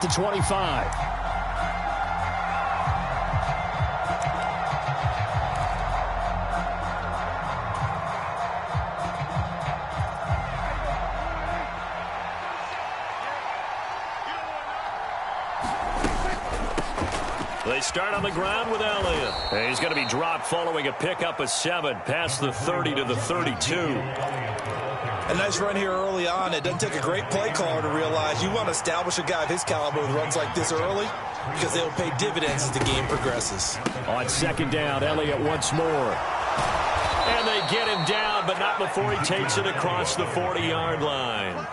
to 25. They start on the ground with Elliott. And he's going to be dropped following a pickup of 7 past the 30 to the 32. A nice run here early on. It doesn't take a great play caller to realize you want to establish a guy of his caliber with runs like this early because they'll pay dividends as the game progresses. On second down, Elliott once more. And they get him down, but not before he takes it across the 40-yard line.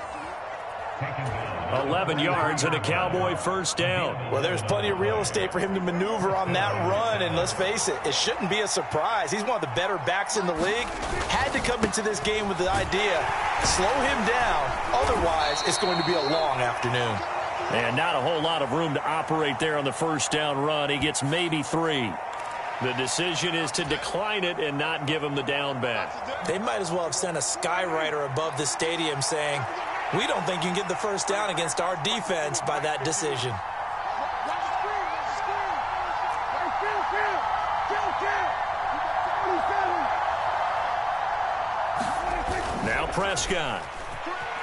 11 yards and a Cowboy first down. Well, there's plenty of real estate for him to maneuver on that run, and let's face it, it shouldn't be a surprise. He's one of the better backs in the league. Had to come into this game with the idea, slow him down, otherwise it's going to be a long afternoon. And not a whole lot of room to operate there on the first down run. He gets maybe 3. The decision is to decline it and not give him the down back. They might as well have sent a skywriter above the stadium saying, we don't think you can get the first down against our defense by that decision. Now Prescott.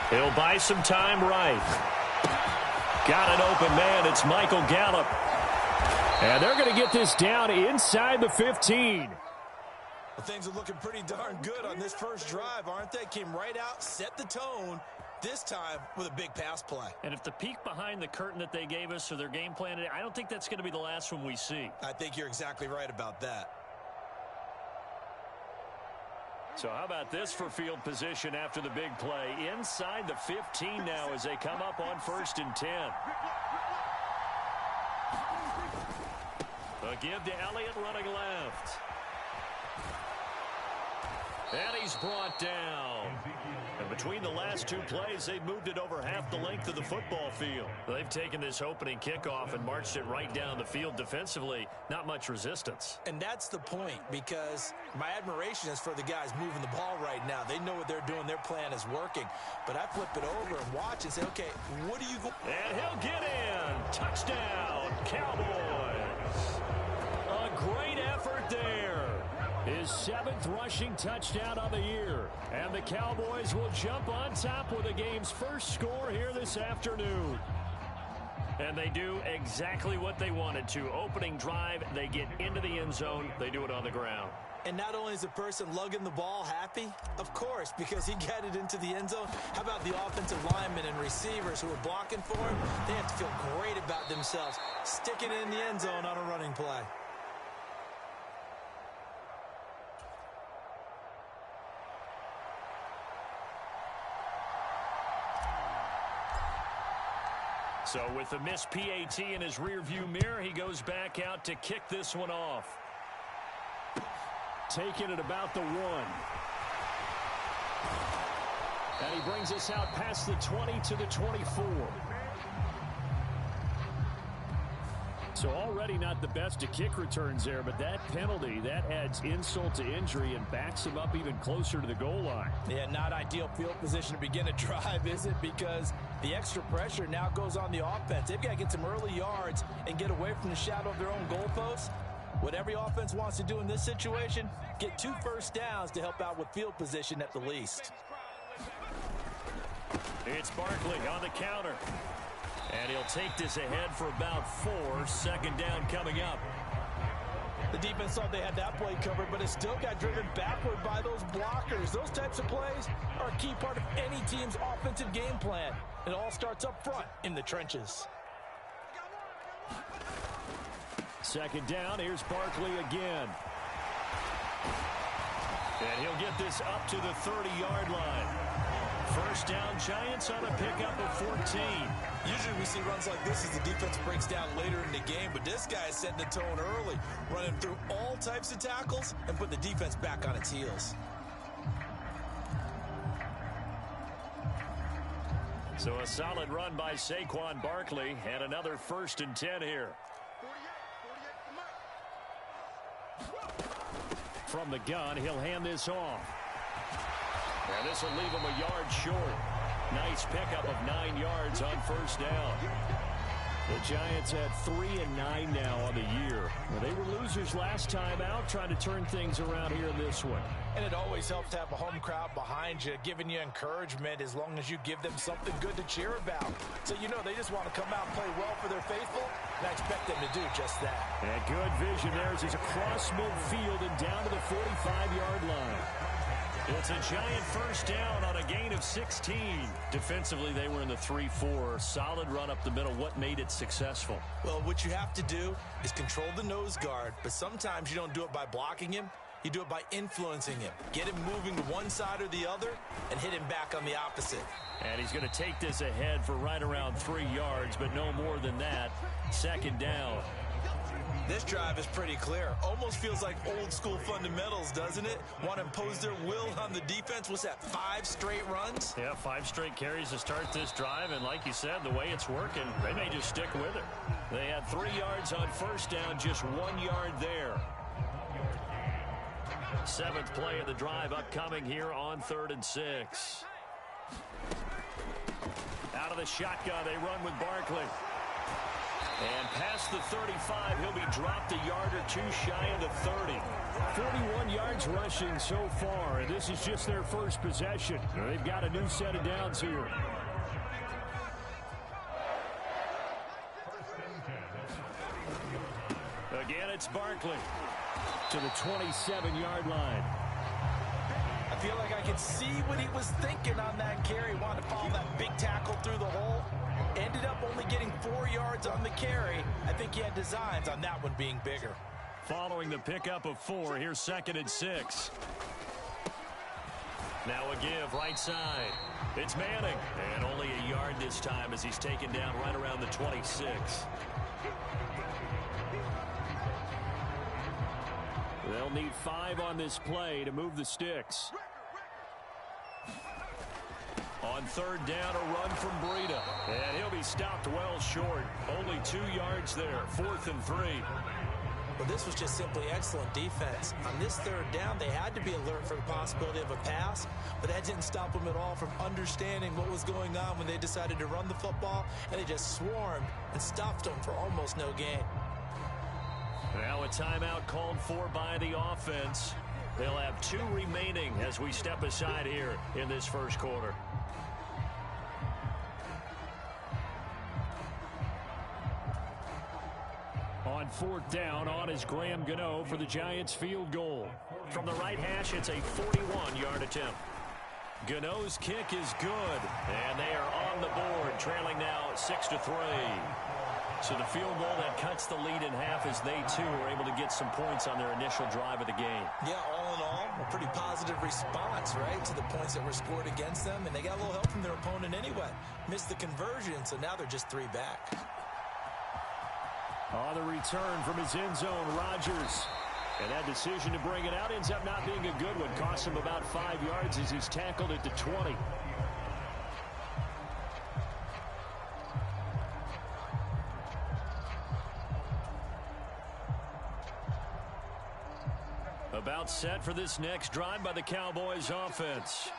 He'll buy some time right. Got an open man. It's Michael Gallup. And they're going to get this down inside the 15. Well, things are looking pretty darn good on this first drive, aren't they? Came right out, set the tone. This time with a big pass play. And if the peek behind the curtain that they gave us or their game plan, I don't think that's going to be the last one we see. I think you're exactly right about that. So how about this for field position after the big play? Inside the 15 now as they come up on 1st and 10. A give to Elliott running left. And he's brought down. And between the last 2 plays, they've moved it over half the length of the football field. They've taken this opening kickoff and marched it right down the field defensively. Not much resistance. And that's the point, because my admiration is for the guys moving the ball right now. They know what they're doing. Their plan is working. But I flip it over and watch and say, okay, what do you go? And he'll get in. Touchdown, Cowboys. A great effort there. His 7th rushing touchdown of the year. And the Cowboys will jump on top with the game's first score here this afternoon. And they do exactly what they wanted to. Opening drive, they get into the end zone. They do it on the ground. And not only is the person lugging the ball happy, of course, because he got it into the end zone. How about the offensive linemen and receivers who are blocking for him? They have to feel great about themselves, sticking it in the end zone on a running play. So with the missed PAT in his rearview mirror, he goes back out to kick this one off. Taking it about the 1. And he brings us out past the 20 to the 24. So already not the best to kick returns there, but that penalty, that adds insult to injury and backs him up even closer to the goal line. Yeah, not ideal field position to begin a drive, is it? Because the extra pressure now goes on the offense. They've got to get some early yards and get away from the shadow of their own goalposts. What every offense wants to do in this situation, get 2 first downs to help out with field position at the least. It's Barkley on the counter. And he'll take this ahead for about 4. 2nd down coming up. The defense thought they had that play covered, but it still got driven backward by those blockers. Those types of plays are a key part of any team's offensive game plan. It all starts up front in the trenches. 2nd down. Here's Barkley again. And he'll get this up to the 30-yard line. First down, Giants on a pickup of 14. Usually we see runs like this as the defense breaks down later in the game, but this guy is setting the tone early, running through all types of tackles and put the defense back on its heels. So a solid run by Saquon Barkley and another 1st and 10 here. From the gun, he'll hand this off. And this will leave him a yard short. Nice pickup of 9 yards on 1st down. Giants at 3-9 now on the year. Well, they were losers last time out, trying to turn things around here in this one. And it always helps to have a home crowd behind you, giving you encouragement as long as you give them something good to cheer about. So you know they just want to come out and play well for their faithful, and I expect them to do just that. And good vision there as he's across midfield and down to the 45-yard line. It's a Giant first down on a gain of 16. Defensively, they were in the 3-4. Solid run up the middle. What made it successful? Well, what you have to do is control the nose guard, but sometimes you don't do it by blocking him. You do it by influencing him. Get him moving to one side or the other and hit him back on the opposite. And he's going to take this ahead for right around 3 yards, but no more than that. Second down. This drive is pretty clear. Almost feels like old school fundamentals, doesn't it? Want to impose their will on the defense. What's that, 5 straight runs? Yeah, 5 straight carries to start this drive. And like you said, the way it's working, they may just stick with it. They had 3 yards on first down, just 1 yard there. 7th play of the drive upcoming here on 3rd and 6. Out of the shotgun, they run with Barkley. And past the 35, he'll be dropped a yard or 2 shy of the 30. 41 yards rushing so far, and this is just their first possession. They've got a new set of downs here. Again, it's Barkley to the 27-yard line. I feel like I could see what he was thinking on that carry. Wanted to follow that big tackle through the hole. Ended up only getting 4 yards on the carry. I think he had designs on that one being bigger. Following the pickup of 4, here's 2nd and 6. Now a give right side. It's Manning. And only a yard this time as he's taken down right around the 26. They'll need 5 on this play to move the sticks. On 3rd down, a run from Breida. And he'll be stopped well short. Only 2 yards there. 4th and 3. Well, this was just simply excellent defense. On this 3rd down, they had to be alert for the possibility of a pass, but that didn't stop them at all from understanding what was going on when they decided to run the football, and they just swarmed and stopped them for almost no gain. Now a timeout called for by the offense. They'll have 2 remaining as we step aside here in this first quarter. On 4th down, on is Graham Gano for the Giants field goal. From the right hash, it's a 41-yard attempt. Gano's kick is good, and they are on the board, trailing now 6-3. So the field goal that cuts the lead in half as they, too, are able to get some points on their initial drive of the game. Yeah, all in all, a pretty positive response, right, to the points that were scored against them, and they got a little help from their opponent anyway. Missed the conversion, so now they're just 3 back. On the return from his end zone, Rodgers. And that decision to bring it out ends up not being a good one. Costs him about 5 yards as he's tackled at the 20. About set for this next drive by the Cowboys offense.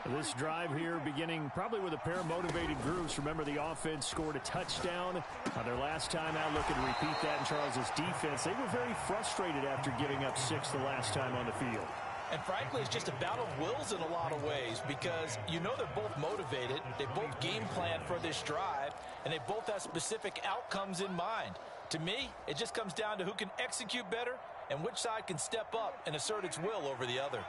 This drive here beginning probably with a pair of motivated groups. Remember, the offense scored a touchdown on their last time out. Looking to repeat that in Charles's defense. They were very frustrated after giving up 6 the last time on the field. And frankly, it's just a battle of wills in a lot of ways because you know they're both motivated. They both game plan for this drive, and they both have specific outcomes in mind. To me, it just comes down to who can execute better and which side can step up and assert its will over the other.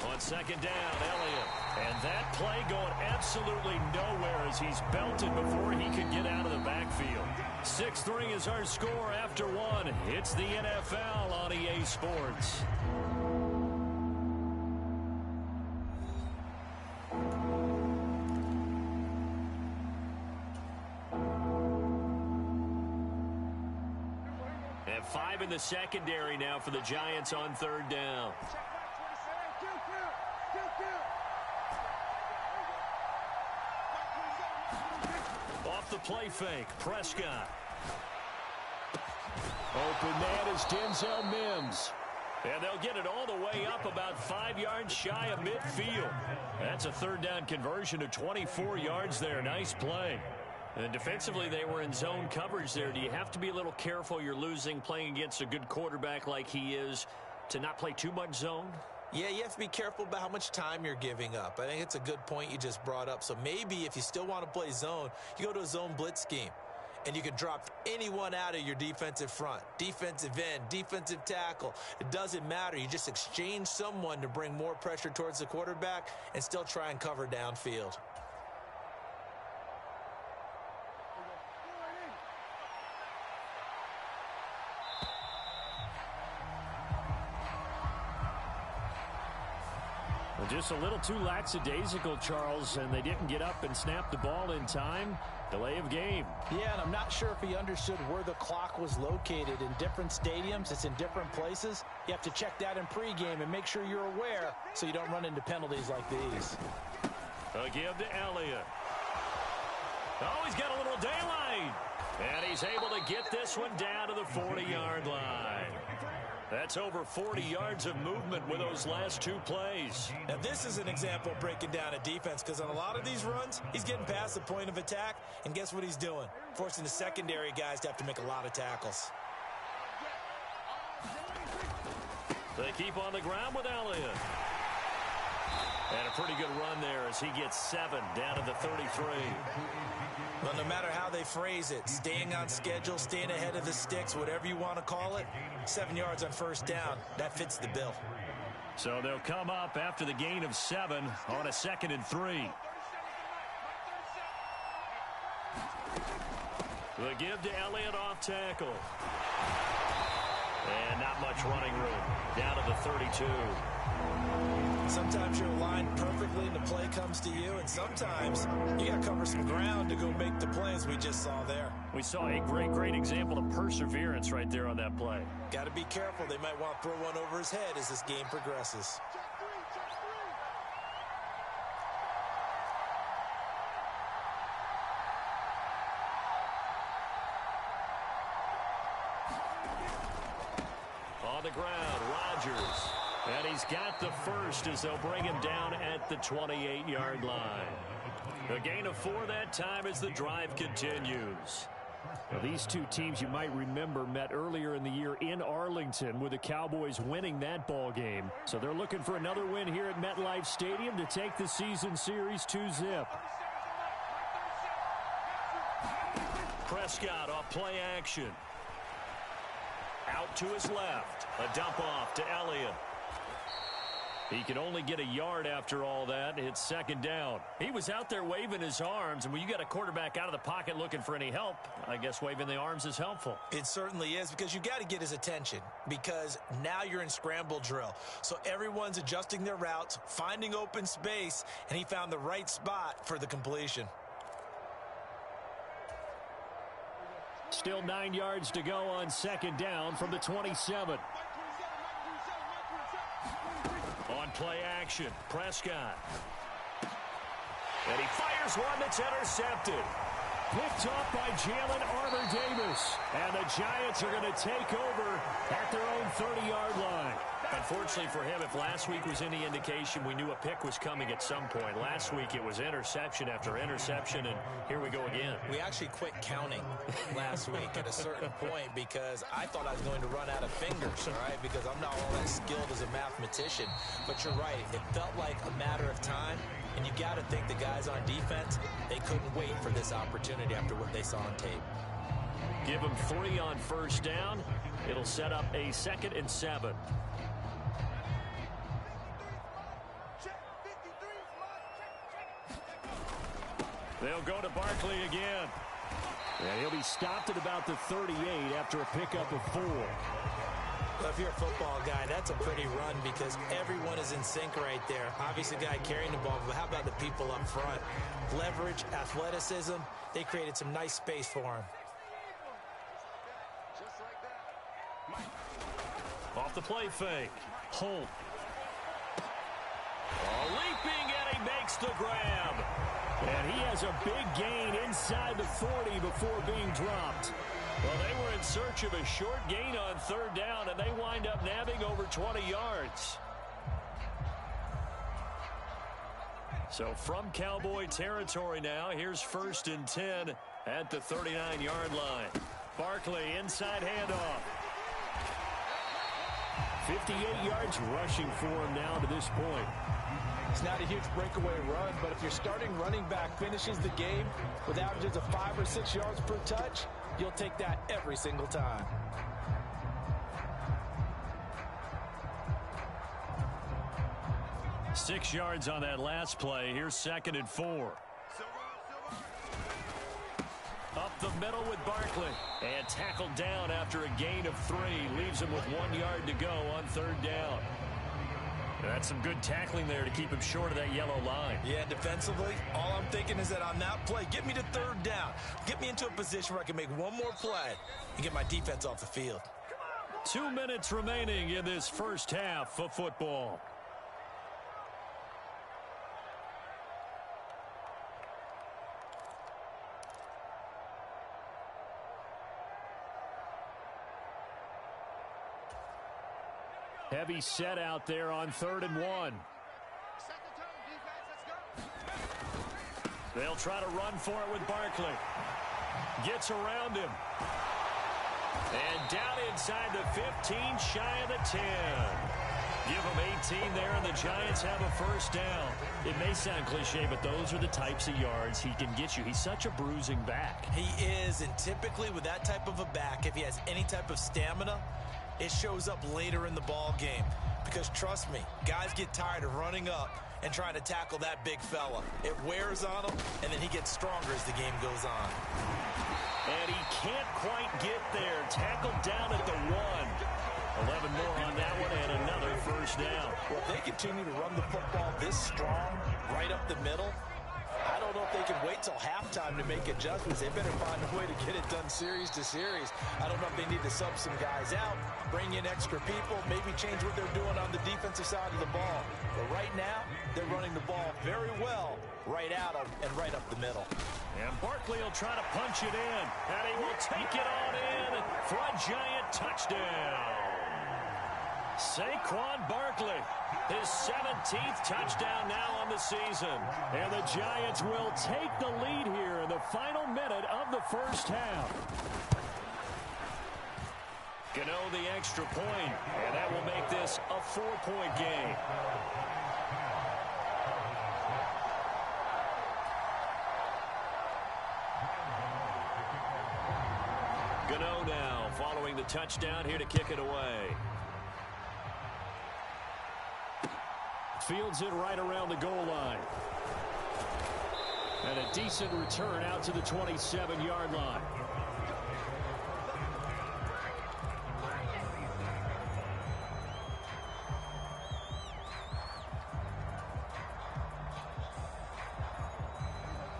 On 2nd down, Elliott. And that play going absolutely nowhere as he's belted before he could get out of the backfield. 6-3 is our score after 1. It's the NFL on EA Sports. And 5 in the secondary now for the Giants on 3rd down. Off the play fake, Prescott. Open man is Denzel Mims. And they'll get it all the way up about 5 yards shy of midfield. That's a third down conversion of 24 yards there. Nice play. And defensively, they were in zone coverage there. Do you have to be a little careful you're losing playing against a good quarterback like he is to not play too much zone? Yeah, you have to be careful about how much time you're giving up. I think it's a good point you just brought up. So maybe if you still want to play zone, you go to a zone blitz scheme. And you can drop anyone out of your defensive front, defensive end, defensive tackle. It doesn't matter. You just exchange someone to bring more pressure towards the quarterback and still try and cover downfield. Just a little too lackadaisical, Charles, and they didn't get up and snap the ball in time. Delay of game. Yeah, and I'm not sure if he understood where the clock was located. In different stadiums, it's in different places. You have to check that in pregame and make sure you're aware so you don't run into penalties like these. A give to Elliott. Oh, he's got a little daylight. And he's able to get this one down to the 40-yard line. That's over 40 yards of movement with those last two plays. Now, this is an example of breaking down a defense because on a lot of these runs, he's getting past the point of attack, and guess what he's doing? Forcing the secondary guys to have to make a lot of tackles. They keep on the ground with Elliott. And a pretty good run there as he gets 7 down to the 33. Well, no matter how they phrase it, staying on schedule, staying ahead of the sticks, whatever you want to call it, 7 yards on first down, that fits the bill. So they'll come up after the gain of 7 on a 2nd and 3. The give to Elliott off tackle. And not much running room. Down to the 32. Sometimes you're aligned perfectly and the play comes to you, and sometimes you got to cover some ground to go make the plays we just saw there. We saw a great example of perseverance right there on that play. Got to be careful. They might want to throw one over his head as this game progresses. On the ground, Rodgers. And he's got the first as they'll bring him down at the 28-yard line. A gain of 4 that time as the drive continues. Now, these two teams, you might remember, met earlier in the year in Arlington with the Cowboys winning that ball game. So they're looking for another win here at MetLife Stadium to take the season series 2-zip. Prescott off play action. Out to his left. A dump off to Elliott. He can only get a yard after all that. It's 2nd down. He was out there waving his arms, and when you got a quarterback out of the pocket looking for any help, I guess waving the arms is helpful. It certainly is, because you got to get his attention, because now you're in scramble drill. So everyone's adjusting their routes, finding open space, and he found the right spot for the completion. Still 9 yards to go on 2nd down from the 27. On play action, Prescott. And he fires one that's intercepted. Picked off by Jalen Armour-Davis. And the Giants are going to take over at their own 30-yard line. Unfortunately for him, if last week was any indication, we knew a pick was coming at some point. Last week it was interception after interception, and here we go again. We actually quit counting last week at a certain point because I thought I was going to run out of fingers, all right, because I'm not all that skilled as a mathematician. But you're right, it felt like a matter of time, and you got to think the guys on defense, they couldn't wait for this opportunity after what they saw on tape. Give them 3 on first down. It'll set up a 2nd and 7. They'll go to Barkley again. And he'll be stopped at about the 38 after a pickup of 4. Well, if you're a football guy, that's a pretty run because everyone is in sync right there. Obviously, the guy carrying the ball, but how about the people up front? Leverage, athleticism, they created some nice space for him. Off the play fake. Holt. Leaping, and he makes the grab. And he has a big gain inside the 40 before being dropped. Well, they were in search of a short gain on third down, and they wind up nabbing over 20 yards. So from Cowboy territory now, here's 1st and 10 at the 39-yard line. Barkley, inside handoff. 58 yards rushing for him now to this point. It's not a huge breakaway run, but if your starting running back finishes the game with averages of 5 or 6 yards per touch, you'll take that every single time. Six yards on that last play. Here's 2nd and 4. Up the middle with Barkley. And tackled down after a gain of 3. Leaves him with 1 yard to go on third down. That's some good tackling there to keep him short of that yellow line. Yeah, defensively, all I'm thinking is that on that play, get me to third down. Get me into a position where I can make one more play and get my defense off the field. 2 minutes remaining in this first half of football. Heavy set out there on 3rd and 1. They'll try to run for it with Barkley. Gets around him. And down inside the 15, shy of the 10. Give him 18 there, and the Giants have a first down. It may sound cliche, but those are the types of yards he can get you. He's such a bruising back. He is, and typically with that type of a back, if he has any type of stamina, it shows up later in the ball game. Because trust me, guys get tired of running up and trying to tackle that big fella. It wears on him, and then he gets stronger as the game goes on. And he can't quite get there. Tackled down at the 1. 11 more on that one, and another first down. Well, if they continue to run the football this strong, right up the middle, I don't know if they can wait till halftime to make adjustments. They better find a way to get it done series to series. I don't know if they need to sub some guys out, bring in extra people, maybe change what they're doing on the defensive side of the ball. But right now, they're running the ball very well right at them and right up the middle. And Barkley will try to punch it in, and he will take it on in for a Giant touchdown. Saquon Barkley, his 17th touchdown now on the season. And the Giants will take the lead here in the final minute of the first half. Gano the extra point, and that will make this a 4-point game. Gano now following the touchdown here to kick it away. Fields it right around the goal line. And a decent return out to the 27-yard line.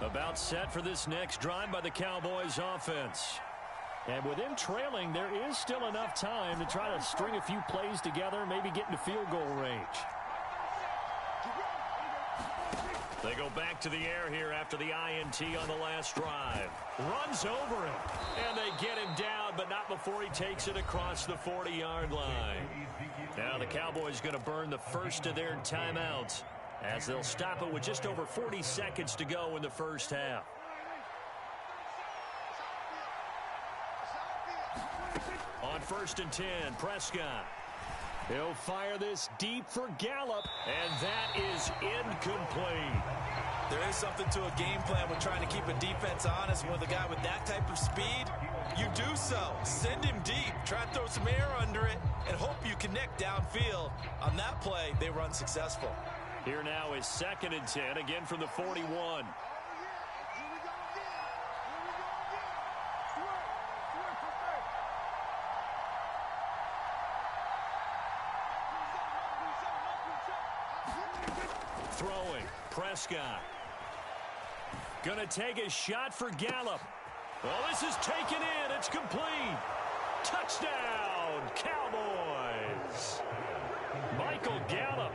About set for this next drive by the Cowboys offense. And with them trailing, there is still enough time to try to string a few plays together, maybe get into field goal range. They go back to the air here after the INT on the last drive. Runs over him, and they get him down, but not before he takes it across the 40-yard line. Now the Cowboys going to burn the first of their timeouts as they'll stop it with just over 40 seconds to go in the first half. On 1st and 10, Prescott. He'll fire this deep for Gallup, and that is incomplete. There is something to a game plan with trying to keep a defense honest. When the guy with that type of speed, you do so. Send him deep. Try and throw some air under it and hope you connect downfield. On that play, they were unsuccessful. Here now is 2nd and 10, again from the 41. Throwing, Prescott. Gonna take a shot for Gallup. Well, this is taken in. It's complete. Touchdown, Cowboys. Michael Gallup,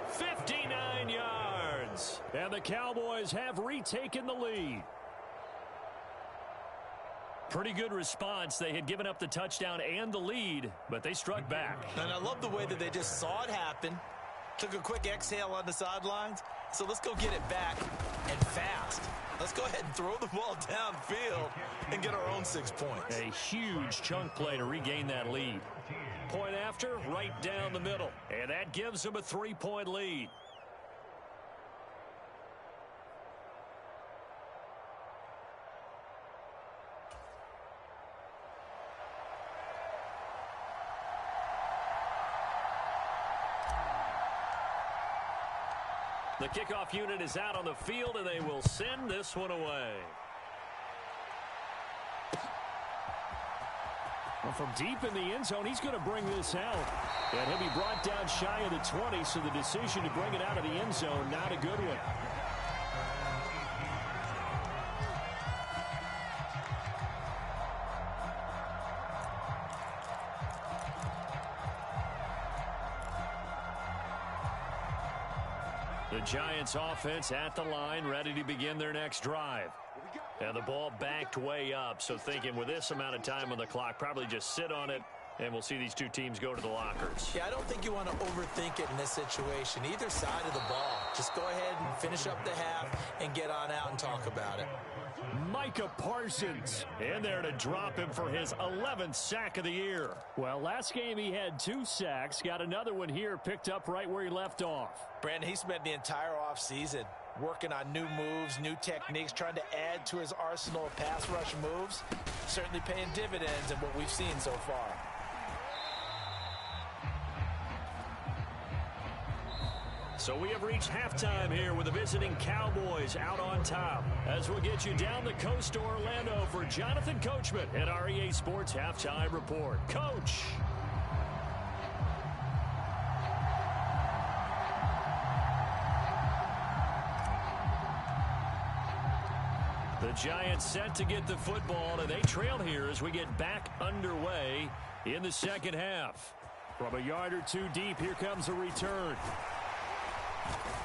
59 yards. And the Cowboys have retaken the lead. Pretty good response. They had given up the touchdown and the lead, but they struck back. And I love the way that they just saw it happen, took a quick exhale on the sidelines. So let's go get it back and fast. Let's go ahead and throw the ball downfield and get our own 6 points. A huge chunk play to regain that lead. Point after, right down the middle. And that gives them a 3-point lead. The kickoff unit is out on the field, and they will send this one away. Well, from deep in the end zone, he's going to bring this out. And he'll be brought down shy of the 20, so the decision to bring it out of the end zone, not a good one. The Giants offense at the line, ready to begin their next drive. And the ball backed way up, so thinking with this amount of time on the clock, probably just sit on it, and we'll see these two teams go to the lockers. Yeah, I don't think you want to overthink it in this situation. Either side of the ball. Just go ahead and finish up the half and get on out and talk about it. Micah Parsons in there to drop him for his 11th sack of the year. Well, last game he had 2 sacks. Got another one here, picked up right where he left off. Brandon, he spent the entire offseason working on new moves, new techniques, trying to add to his arsenal of pass rush moves. Certainly paying dividends in what we've seen so far. So we have reached halftime here with the visiting Cowboys out on top. As we'll get you down the coast to Orlando for Jonathan Coachman at our EA Sports Halftime Report. Coach. The Giants set to get the football, and they trail here as we get back underway in the second half. From a yard or two deep, here comes a return.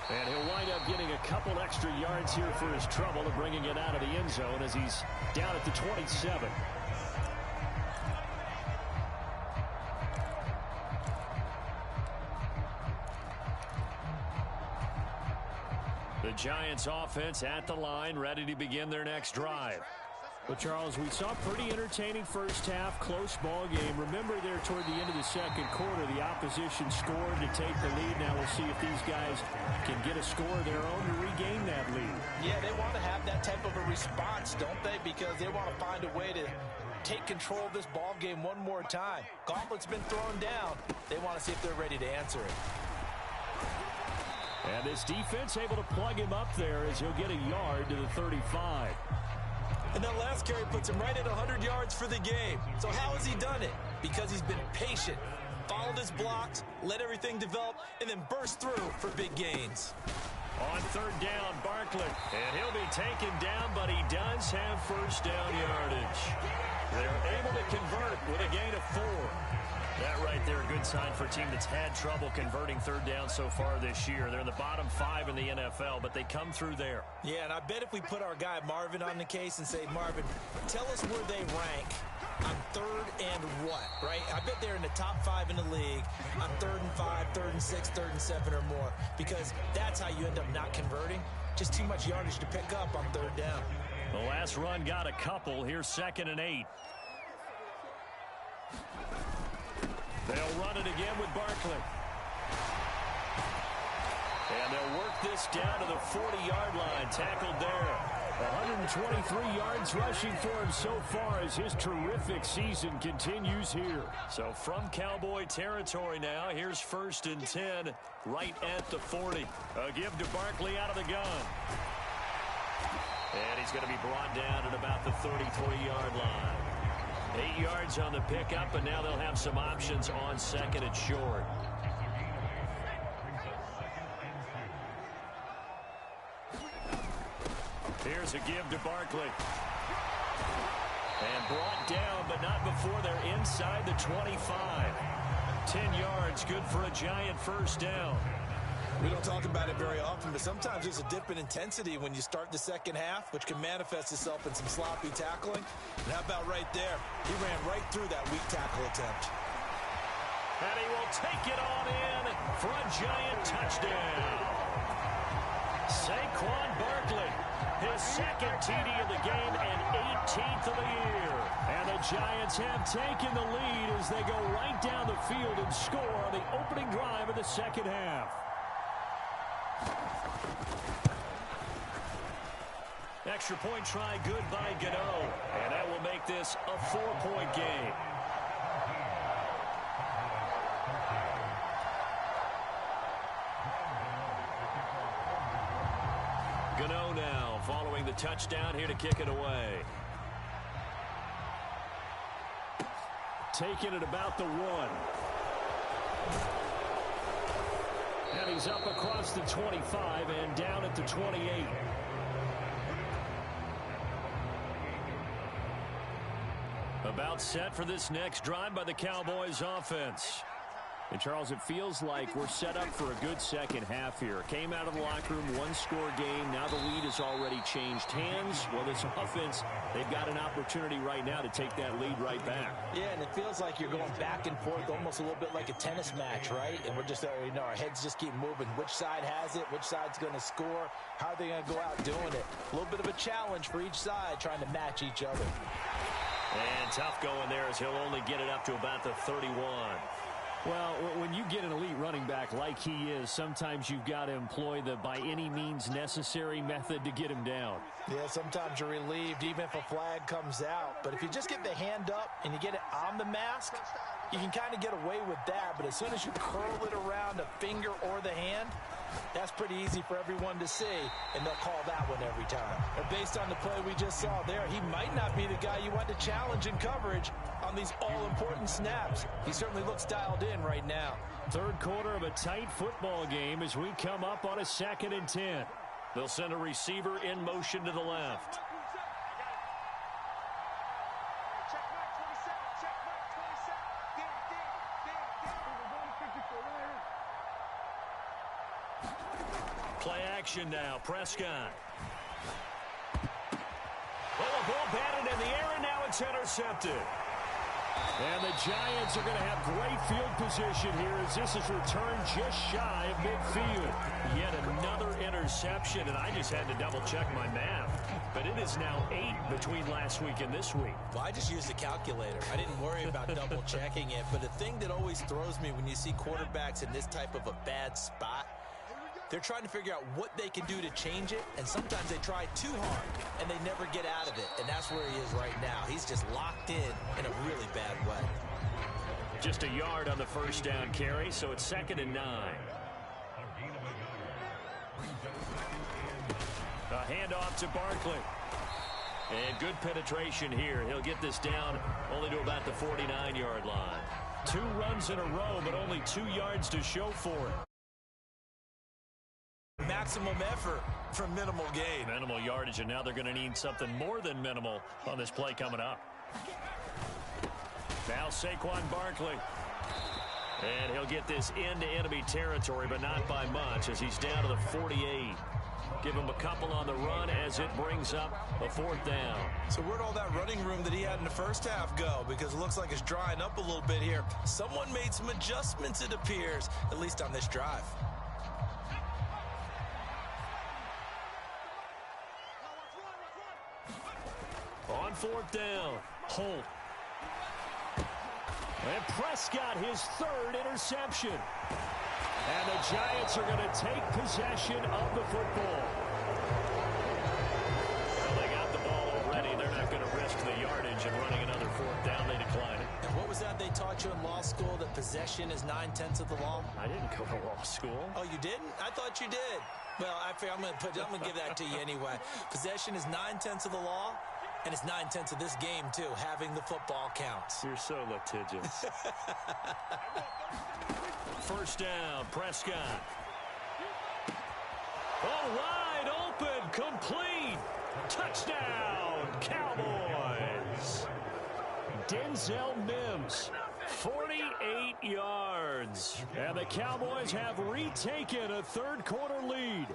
And he'll wind up getting a couple extra yards here for his trouble and bringing it out of the end zone as he's down at the 27. The Giants offense at the line, ready to begin their next drive. But, Charles, we saw a pretty entertaining first half, close ball game. Remember there toward the end of the second quarter, the opposition scored to take the lead. Now we'll see if these guys can get a score of their own to regain that lead. Yeah, they want to have that type of a response, don't they? Because they want to find a way to take control of this ball game one more time. Gauntlet's been thrown down. They want to see if they're ready to answer it. And this defense able to plug him up there as he'll get a yard to the 35. And that last carry puts him right at 100 yards for the game. So how has he done it? Because he's been patient, followed his blocks, let everything develop, and then burst through for big gains. On third down, Barkley. And he'll be taken down, but he does have first down yardage. They're able to convert with a gain of 4. That right there, a good sign for a team that's had trouble converting third down so far this year. They're in the bottom 5 in the NFL, but they come through there. Yeah, and I bet if we put our guy Marvin on the case and say, Marvin, tell us where they rank on third and what, right? I bet they're in the top 5 in the league on 3rd and 5, 3rd and 6, 3rd and 7 or more, because that's how you end up not converting. Just too much yardage to pick up on third down. The last run got a couple. Here's 2nd and 8. They'll run it again with Barkley. And they'll work this down to the 40-yard line. Tackled there. 123 yards rushing for him so far as his terrific season continues here. So from Cowboy territory now, here's 1st and 10 right at the 40. A give to Barkley out of the gun. And he's going to be brought down at about the 33-yard line. 8 yards on the pickup, and now they'll have some options on 2nd and short. Here's a give to Barkley. And brought down, but not before they're inside the 25. 10 yards, good for a Giant first down. We don't talk about it very often, but sometimes there's a dip in intensity when you start the second half, which can manifest itself in some sloppy tackling. And how about right there? He ran right through that weak tackle attempt. And he will take it on in for a Giant touchdown. Saquon Barkley, his second TD of the game and 18th of the year. And the Giants have taken the lead as they go right down the field and score on the opening drive of the second half. Extra point try good by Gano. And that will make this a 4-point game. Gano now following the touchdown here to kick it away. Taking it about the 1. And he's up across the 25 and down at the 28. About set for this next drive by the Cowboys offense. And, Charles, it feels like we're set up for a good second half here. Came out of the locker room, one-score game. Now the lead has already changed hands. Well, this offense, they've got an opportunity right now to take that lead right back. Yeah, and it feels like you're going back and forth almost a little bit like a tennis match, right? And we're just, our heads just keep moving. Which side has it? Which side's going to score? How are they going to go out doing it? A little bit of a challenge for each side trying to match each other. And tough going there as he'll only get it up to about the 31. Well, when you get an elite running back like he is, sometimes you've got to employ the by any means necessary method to get him down. Yeah, sometimes you're relieved even if a flag comes out. But if you just get the hand up and you get it on the mask, you can kind of get away with that. But as soon as you curl it around a finger or the hand, that's pretty easy for everyone to see, and they'll call that one every time. And based on the play we just saw there, he might not be the guy you want to challenge in coverage on these all-important snaps. He certainly looks dialed in right now. Third quarter of a tight football game as we come up on a 2nd and 10. They'll send a receiver in motion to the left. Play action now. Prescott. Oh, a ball batted in the air, and now it's intercepted. And the Giants are going to have great field position here as this is returned just shy of midfield. Yet another interception, and I just had to double-check my math. But it is now 8 between last week and this week. Well, I just used the calculator. I didn't worry about double-checking it. But the thing that always throws me when you see quarterbacks in this type of a bad spot, they're trying to figure out what they can do to change it, and sometimes they try too hard, and they never get out of it, and that's where he is right now. He's just locked in a really bad way. Just a yard on the first down carry, so it's 2nd and 9. A handoff to Barkley. And good penetration here. He'll get this down only to about the 49-yard line. 2 runs in a row, but only 2 yards to show for it. Maximum effort for minimal gain. Minimal yardage, and now they're going to need something more than minimal on this play coming up. Now Saquon Barkley. And he'll get this into enemy territory, but not by much as he's down to the 48. Give him a couple on the run as it brings up a 4th down. So where'd all that running room that he had in the first half go? Because it looks like it's drying up a little bit here. Someone made some adjustments, it appears, at least on this drive. On 4th down, Holt. And Prescott, his 3rd interception. And the Giants are going to take possession of the football. Well, they got the ball already. They're not going to risk the yardage and running another 4th down. They decline it. And what was that they taught you in law school, that possession is 9/10 of the law? I didn't go to law school. Oh, you didn't? I thought you did. Well, I'm going to give that to you anyway. Possession is 9/10 of the law. And it's 9/10 of this game, too. Having the football counts. You're so litigious. First down, Prescott. Oh, wide open, complete. Touchdown, Cowboys. Denzel Mims 48 yards. And the Cowboys have retaken a third-quarter lead.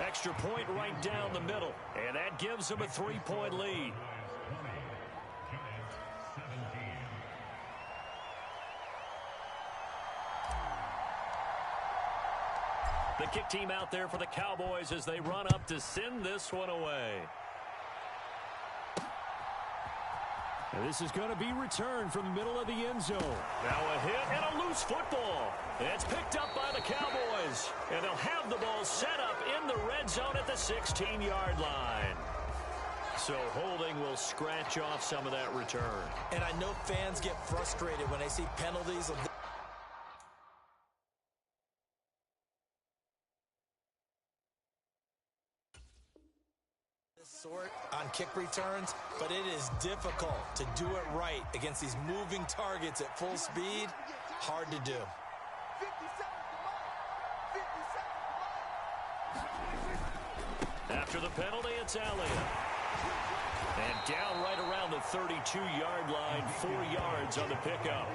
Extra point right down the middle. And that gives them a 3-point lead. The kick team out there for the Cowboys as they run up to send this one away. And this is going to be returned from the middle of the end zone. Now a hit and a loose football. It's picked up by the Cowboys. And they'll have the ball set up in the red zone at the 16-yard line. So holding will scratch off some of that return. And I know fans get frustrated when they see penalties of sort on kick returns, but it is difficult to do it right against these moving targets at full speed. Hard to do. After the penalty, it's Elliott. And down right around the 32-yard line, 4 yards on the pickup.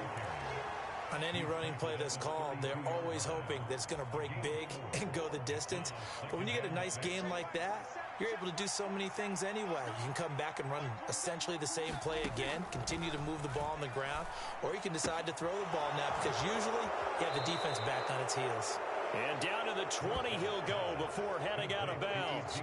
On any running play that's called, they're always hoping that it's going to break big and go the distance. But when you get a nice game like that, you're able to do so many things anyway. You can come back and run essentially the same play again, continue to move the ball on the ground, or you can decide to throw the ball now because usually you have the defense back on its heels. And down to the 20 he'll go before heading out of bounds.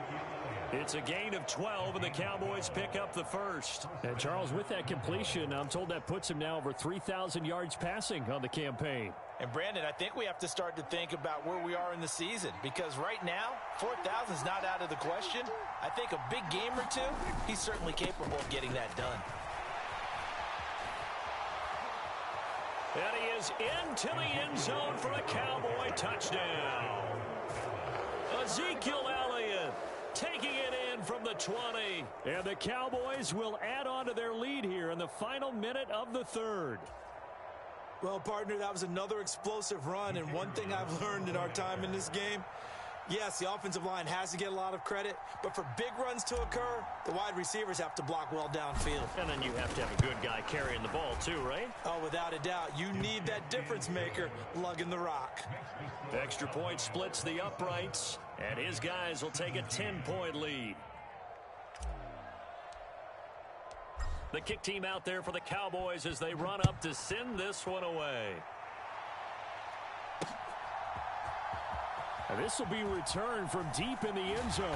It's a gain of 12, and the Cowboys pick up the first. And, Charles, with that completion, I'm told that puts him now over 3,000 yards passing on the campaign. And, Brandon, I think we have to start to think about where we are in the season because right now, 4,000 is not out of the question. I think a big game or two, he's certainly capable of getting that done. And he is into the end zone for a Cowboy touchdown. Ezekiel Elliott taking it in from the 20. And the Cowboys will add on to their lead here in the final minute of the third. Well, partner, that was another explosive run, and one thing I've learned in our time in this game, yes, the offensive line has to get a lot of credit, but for big runs to occur, the wide receivers have to block well downfield. And then you have to have a good guy carrying the ball too, right? Oh, without a doubt. You need that difference maker lugging the rock. Extra point splits the uprights, and his guys will take a 10-point lead. The kick team out there for the Cowboys as they run up to send this one away. And this will be returned from deep in the end zone.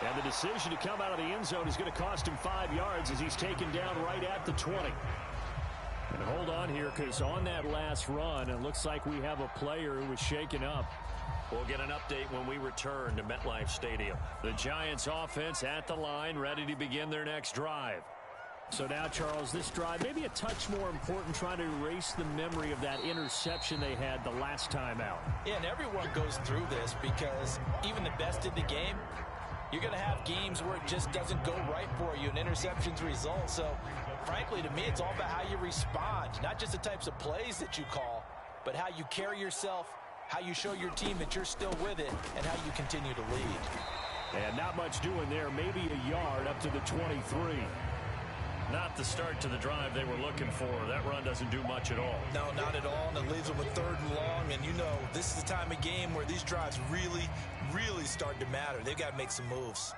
And the decision to come out of the end zone is going to cost him 5 yards as he's taken down right at the 20. And hold on here because on that last run, it looks like we have a player who was shaken up. We'll get an update when we return to MetLife Stadium. The Giants offense at the line, ready to begin their next drive. So now, Charles, this drive maybe a touch more important, trying to erase the memory of that interception they had the last time out. Yeah, and everyone goes through this because even the best in the game, you're going to have games where it just doesn't go right for you, and interceptions result. So, frankly, to me, it's all about how you respond, not just the types of plays that you call, but how you carry yourself, how you show your team that you're still with it, and how you continue to lead. And not much doing there, maybe a yard up to the 23. Not the start to the drive they were looking for. That run doesn't do much at all. No, not at all, and it leaves them with 3rd and long. And, you know, this is the time of game where these drives really, really start to matter. They've got to make some moves.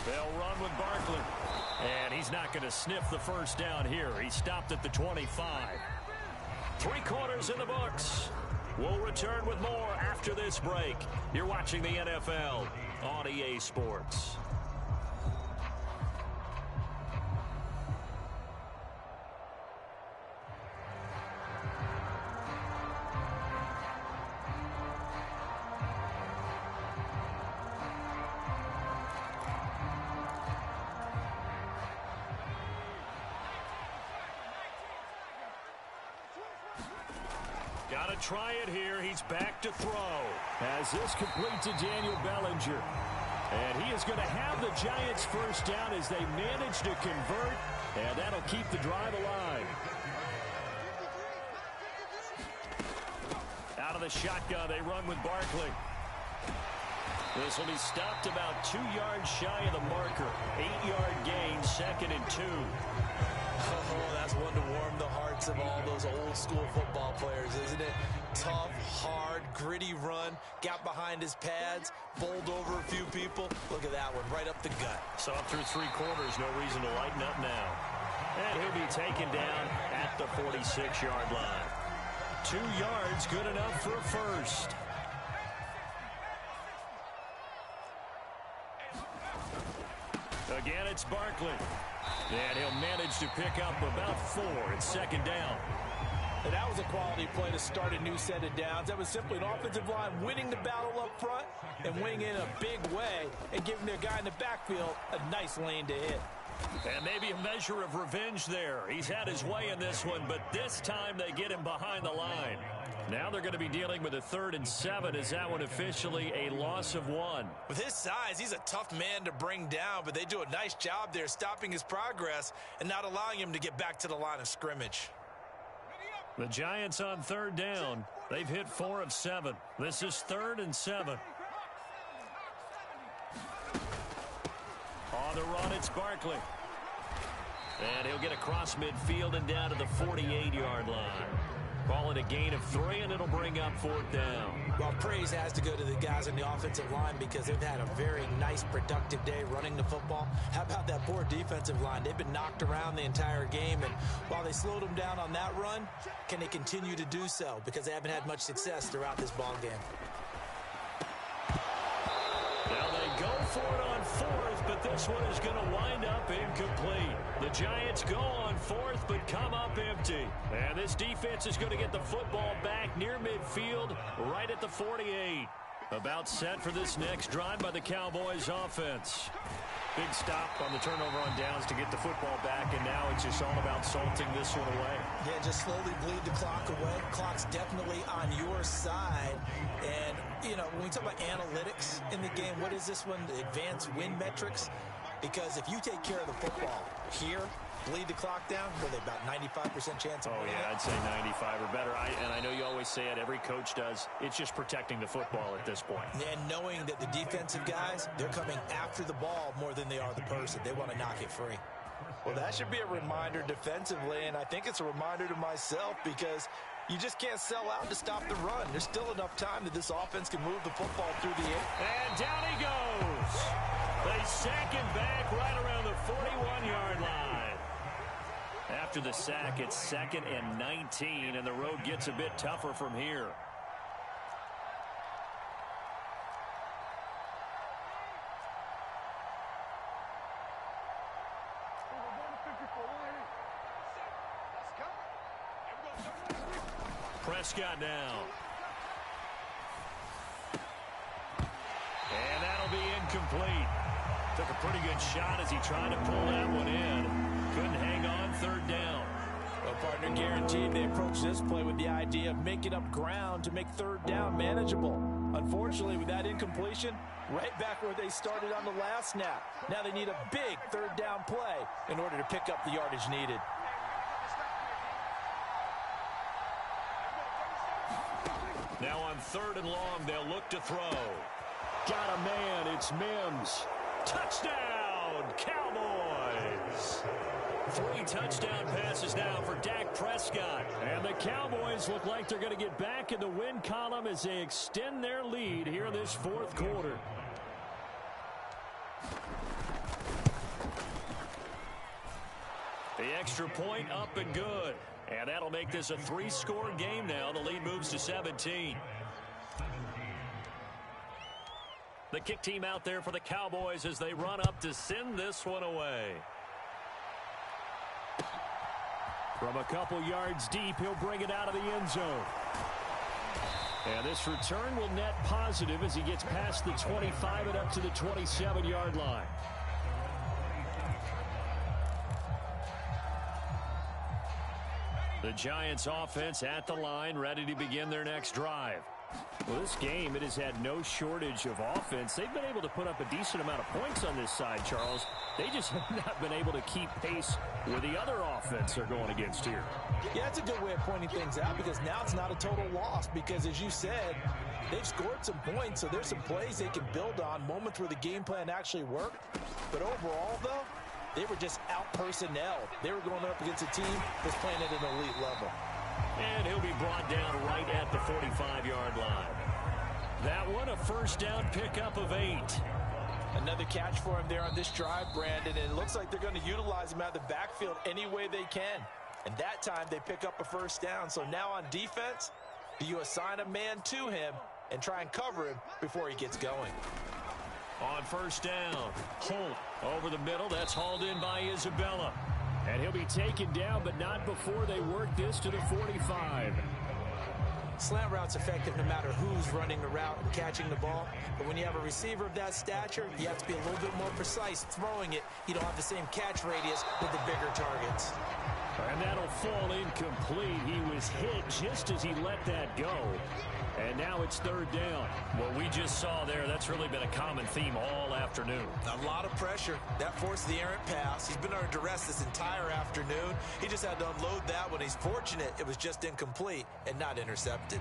They'll run with Barkley. And he's not going to sniff the first down here. He stopped at the 25. 3 quarters in the books. We'll return with more after this break. You're watching the NFL on EA Sports. Got to try it here. He's back to throw. As this complete to Daniel Bellinger. And he is going to have the Giants first down as they manage to convert. And that'll keep the drive alive. Out of the shotgun, they run with Barkley. This will be stopped about 2 yards shy of the marker. 8-yard gain, 2nd and 2. Oh, that's one to warm the hearts of all those old-school football players, isn't it? Tough, hard, gritty run, got behind his pads, bowled over a few people. Look at that one, right up the gut. So up through 3 quarters, no reason to lighten up now. And he'll be taken down at the 46-yard line. 2 yards, good enough for a first. Again, it's Barkley. And he'll manage to pick up about 4. It's 2nd down. And that was a quality play to start a new set of downs. That was simply an offensive line winning the battle up front and winning in a big way and giving their guy in the backfield a nice lane to hit. And maybe a measure of revenge there. He's had his way in this one, but this time they get him behind the line. Now they're going to be dealing with a 3rd and 7. Is that one officially a loss of 1? With his size, he's a tough man to bring down, but they do a nice job there stopping his progress and not allowing him to get back to the line of scrimmage. The Giants on 3rd down. They've hit 4 of 7. This is 3rd and 7. On the run, it's Barkley. And he'll get across midfield and down to the 48-yard line. Call it a gain of 3, and it'll bring up 4th down. Well, praise has to go to the guys on the offensive line because they've had a very nice, productive day running the football. How about that poor defensive line? They've been knocked around the entire game, and while they slowed them down on that run, can they continue to do so? Because they haven't had much success throughout this ball game. Now they go for it on 4th, but this one is going to wind up incomplete. The Giants go on 4th, but come up empty. And this defense is going to get the football back near midfield, right at the 48. About set for this next drive by the Cowboys offense. Big stop on the turnover on downs to get the football back, and now it's just all about salting this one away. Yeah, just slowly bleed the clock away. Clock's definitely on your side. And, you know, when we talk about analytics in the game, what is this one? The advanced win metrics? Because if you take care of the football here, bleed the clock down, were they about 95% chance of winning? Oh, yeah, I'd say 95 or better. And I know you always say it, every coach does. It's just protecting the football at this point. And knowing that the defensive guys, they're coming after the ball more than they are the person. They want to knock it free. Well, that should be a reminder defensively, and I think it's a reminder to myself because you just can't sell out to stop the run. There's still enough time that this offense can move the football through the air. And down he goes. They sack him back right around the 41-yard line. After the sack, it's 2nd and 19, and the road gets a bit tougher from here. Prescott now. And that'll be incomplete. Took a pretty good shot as he tried to pull that one in. Couldn't hang on, 3rd down. Well, partner, guaranteed they approach this play with the idea of making up ground to make 3rd down manageable. Unfortunately, with that incompletion, right back where they started on the last snap. Now they need a big 3rd down play in order to pick up the yardage needed. Now on 3rd and long, they'll look to throw. Got a man, it's Mims. Touchdown, Cowboys! 3 touchdown passes now for Dak Prescott. And the Cowboys look like they're going to get back in the win column as they extend their lead here in this 4th quarter. The extra point up and good. And that'll make this a 3-score game now. The lead moves to 17. The kick team out there for the Cowboys as they run up to send this one away. From a couple yards deep, he'll bring it out of the end zone. And this return will net positive as he gets past the 25 and up to the 27-yard line. The Giants offense at the line, ready to begin their next drive. Well, this game, it has had no shortage of offense. They've been able to put up a decent amount of points on this side, Charles. They just have not been able to keep pace with the other offense they're going against here. Yeah, that's a good way of pointing things out because now it's not a total loss because, as you said, They've scored some points, so there's some plays they can build on, moments where the game plan actually worked. But overall, though, they were just out-personnel. They were going up against a team that's playing at an elite level. And he'll be brought down right at the 45-yard line. That one, a first down pickup of 8. Another catch for him there on this drive, Brandon, and it looks like they're going to utilize him out of the backfield any way they can. And that time, they pick up a first down. So now on defense, do you assign a man to him and try and cover him before he gets going? On first down, Holt over the middle. That's hauled in by Isabella. And he'll be taken down, but not before they work this to the 45. Slant route's effective no matter who's running the route and catching the ball. But when you have a receiver of that stature, you have to be a little bit more precise throwing it. You don't have the same catch radius with the bigger targets. And that'll fall incomplete. He was hit just as he let that go. And now it's third down. What we just saw there, that's really been a common theme all afternoon. A lot of pressure. That forced the errant pass. He's been under duress this entire afternoon. He just had to unload that one. He's fortunate it was just incomplete and not intercepted.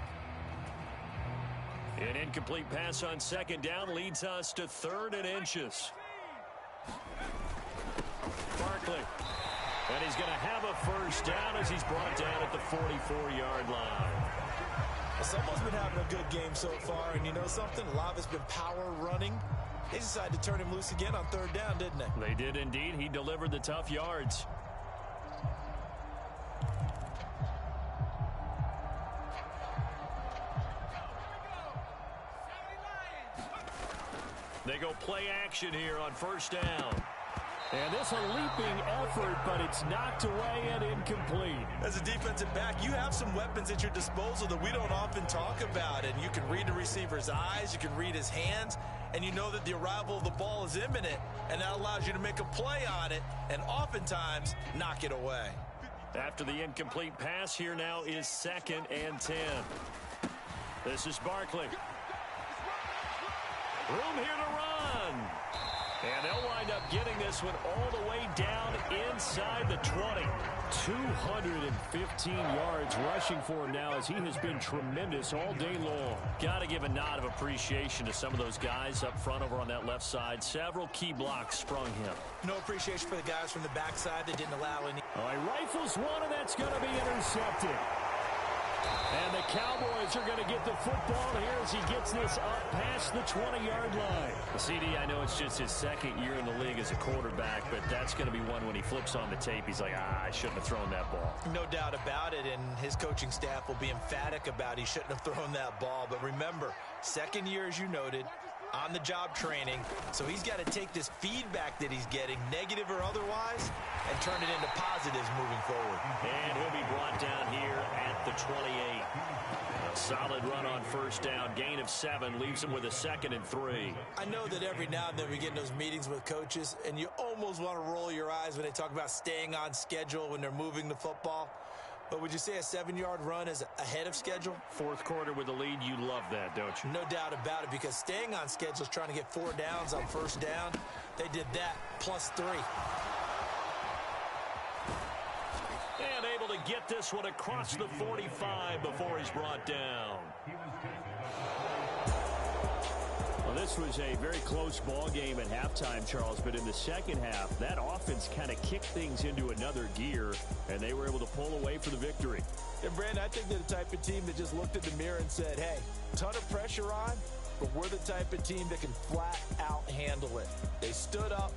An incomplete pass on second down leads us to 3rd and inches. Barkley. And he's going to have a first down as he's brought down at the 44-yard line. Someone's been having a good game so far, and you know something? A lot of it's been power running. They decided to turn him loose again on 3rd down, didn't they? They did indeed. He delivered the tough yards. They go play action here on first down. And this a leaping effort, but it's knocked away and incomplete. As a defensive back, you have some weapons at your disposal that we don't often talk about. And you can read the receiver's eyes, you can read his hands, and you know that the arrival of the ball is imminent, and that allows you to make a play on it and oftentimes knock it away. After the incomplete pass, here now is 2nd and 10. This is Barkley. Room here to run. And they'll wind up getting this one all the way down inside the 20. 215 yards rushing for him now as he has been tremendous all day long. Got to give a nod of appreciation to some of those guys up front over on that left side. Several key blocks sprung him. No appreciation for the guys from the backside that didn't allow any. He rifles one, and that's going to be intercepted. And the Cowboys are going to get the football here as he gets this up past the 20-yard line. CD, I know it's just his 2nd year in the league as a quarterback, but that's going to be one when he flips on the tape. He's like, I shouldn't have thrown that ball. No doubt about it, and his coaching staff will be emphatic about he shouldn't have thrown that ball. But remember, 2nd year, as you noted, on-the-job training, so he's got to take this feedback that he's getting, negative or otherwise, and turn it into positives moving forward. And he'll be brought down here at the 28. A solid run on first down, gain of 7, leaves him with a 2nd and 3. I know that every now and then we get in those meetings with coaches, and you almost want to roll your eyes when they talk about staying on schedule when they're moving the football. But would you say a 7-yard run is ahead of schedule? 4th quarter with the lead, you love that, don't you? No doubt about it, because staying on schedule is trying to get 4 downs on first down. They did that, plus 3. And able to get this one across the 45 before he's brought down. Well, this was a very close ball game at halftime, Charles, but in the second half, that offense kind of kicked things into another gear, and they were able to pull away for the victory. And, Brandon, I think they're the type of team that just looked in the mirror and said, hey, ton of pressure on, but we're the type of team that can flat out handle it. They stood up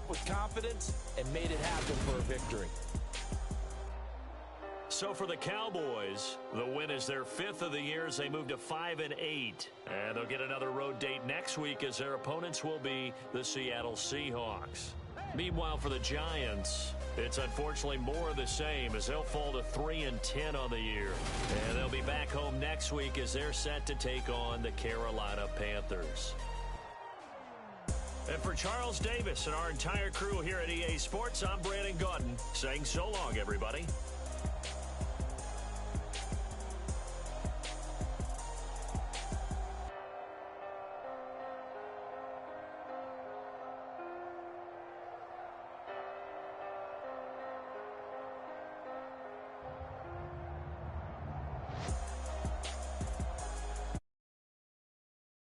with confidence, and made it happen for a victory. So for the Cowboys, the win is their 5th of the year as they move to 5-8. And they'll get another road date next week as their opponents will be the Seattle Seahawks. Meanwhile, for the Giants, it's unfortunately more of the same as they'll fall to 3-10 on the year. And they'll be back home next week as they're set to take on the Carolina Panthers. And for Charles Davis and our entire crew here at EA Sports, I'm Brandon Gaudin saying so long, everybody.